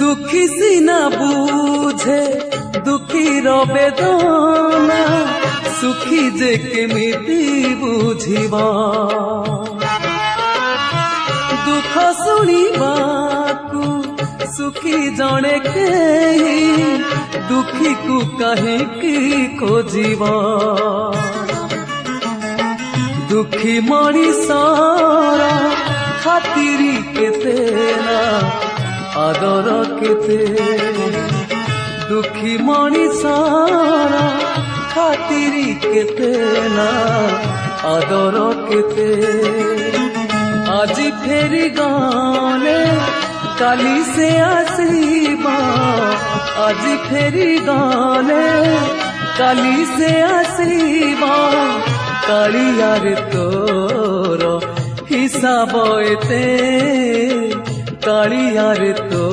दुखी सीना बुझे दुखी बेदना सुखी जे केमिति बुझिबा दुख शुणिबाकू सुखी जणे केही दुखी को कहीं खोजिबा दुखी मणिषर खातिरी केते ना आदर केते दुखी मणिषर खातिरी केते ना आदर केते आज फेरी गाने काली से आसीबा आज फेरी गाने काली से आसीबा कालियार तोर हिसाब एते कालियार तो